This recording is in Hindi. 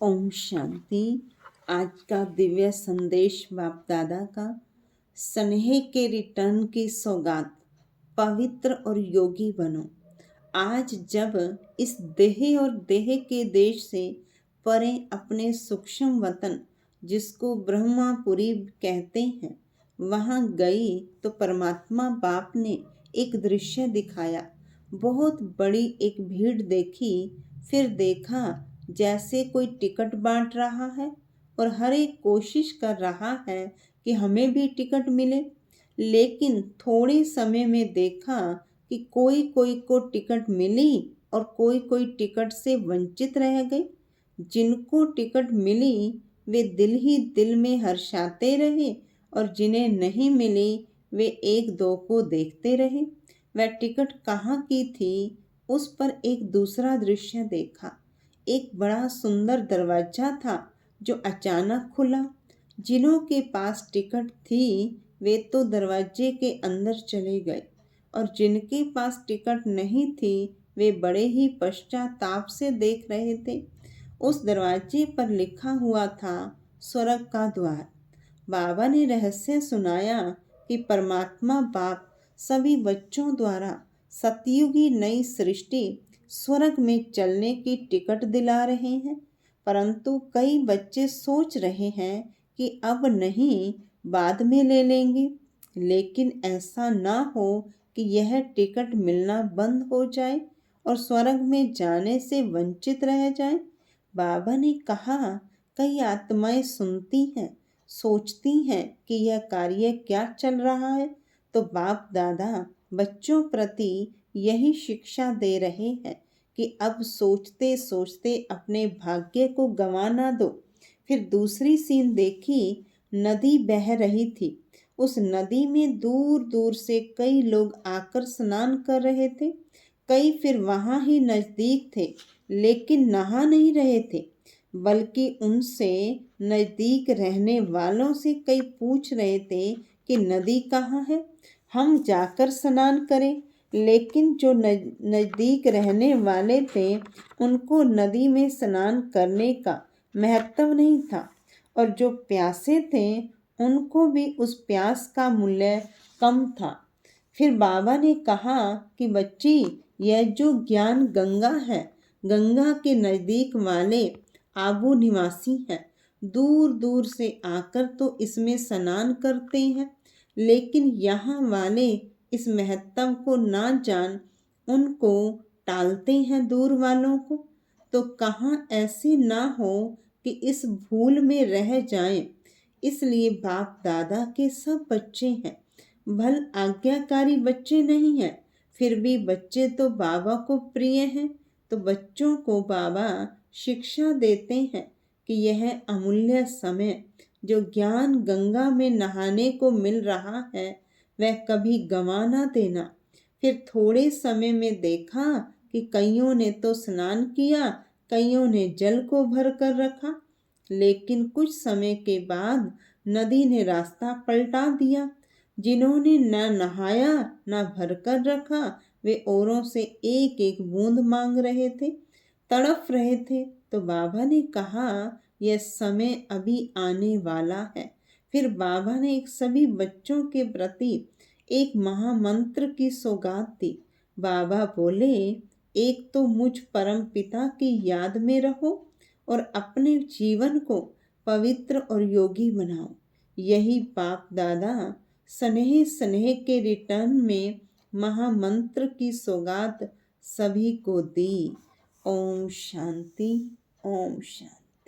ओम शांति। आज का दिव्य संदेश बाप दादा का स्नेह के रिटर्न की सौगात। पवित्र और योगी बनो। आज जब इस देह और देह के देश से परे अपने सूक्ष्म वतन जिसको ब्रह्मापुरी कहते हैं वहां गई तो परमात्मा बाप ने एक दृश्य दिखाया। बहुत बड़ी एक भीड़ देखी। फिर देखा जैसे कोई टिकट बांट रहा है और हर एक कोशिश कर रहा है कि हमें भी टिकट मिले। लेकिन थोड़े समय में देखा कि कोई कोई को टिकट मिली और कोई कोई टिकट से वंचित रह गए। जिनको टिकट मिली वे दिल ही दिल में हर्षाते रहे और जिन्हें नहीं मिली वे एक दो को देखते रहे। वह टिकट कहाँ की थी उस पर एक दूसरा दृश्य देखा। एक बड़ा सुंदर दरवाजा था जो अचानक खुला। जिन्हों के पास टिकट थी वे तो दरवाजे के अंदर चले गए और जिनके पास टिकट नहीं थी वे बड़े ही पश्चाताप से देख रहे थे। उस दरवाजे पर लिखा हुआ था स्वर्ग का द्वार। बाबा ने रहस्य सुनाया कि परमात्मा बाप सभी बच्चों द्वारा सतयुगी नई सृष्टि स्वर्ग में चलने की टिकट दिला रहे हैं, परंतु कई बच्चे सोच रहे हैं कि अब नहीं बाद में ले लेंगे। लेकिन ऐसा ना हो कि यह टिकट मिलना बंद हो जाए और स्वर्ग में जाने से वंचित रह जाए। बाबा ने कहा कई आत्माएं सुनती हैं, सोचती हैं कि यह कार्य क्या चल रहा है, तो बाप दादा बच्चों प्रति यही शिक्षा दे रहे हैं कि अब सोचते सोचते अपने भाग्य को गंवा ना दो। फिर दूसरी सीन देखी, नदी बह रही थी। उस नदी में दूर दूर से कई लोग आकर स्नान कर रहे थे। कई फिर वहां ही नजदीक थे लेकिन नहा नहीं रहे थे, बल्कि उनसे नजदीक रहने वालों से कई पूछ रहे थे कि नदी कहाँ है, हम जाकर स्नान करें। लेकिन जो नजदीक रहने वाले थे उनको नदी में स्नान करने का महत्व नहीं था और जो प्यासे थे उनको भी उस प्यास का मूल्य कम था। फिर बाबा ने कहा कि बच्ची, यह जो ज्ञान गंगा है, गंगा के नजदीक वाले आबू निवासी हैं। दूर दूर से आकर तो इसमें स्नान करते हैं, लेकिन यहाँ वाले इस महत्व को ना जान उनको टालते हैं दूर वालों को। तो कहाँ ऐसे ना हो कि इस भूल में रह जाएं। इसलिए बाप दादा के सब बच्चे हैं, भल आज्ञाकारी बच्चे नहीं हैं, फिर भी बच्चे तो बाबा को प्रिय हैं। तो बच्चों को बाबा शिक्षा देते हैं कि यह अमूल्य समय जो ज्ञान गंगा में नहाने को मिल रहा है वह कभी गंवा ना देना। फिर थोड़े समय में देखा कि कईयों ने तो स्नान किया, कईयों ने जल को भर कर रखा, लेकिन कुछ समय के बाद नदी ने रास्ता पलटा दिया। जिन्होंने न नहाया न भर कर रखा वे औरों से एक एक बूंद मांग रहे थे, तड़प रहे थे। तो बाबा ने कहा यह समय अभी आने वाला है। फिर बाबा ने एक सभी बच्चों के प्रति एक महामंत्र की सौगात दी। बाबा बोले, एक तो मुझ परम पिता की याद में रहो और अपने जीवन को पवित्र और योगी बनाओ। यही बाप दादा स्नेह स्नेह के रिटर्न में महामंत्र की सौगात सभी को दी। ओम शांति, ओम शांति।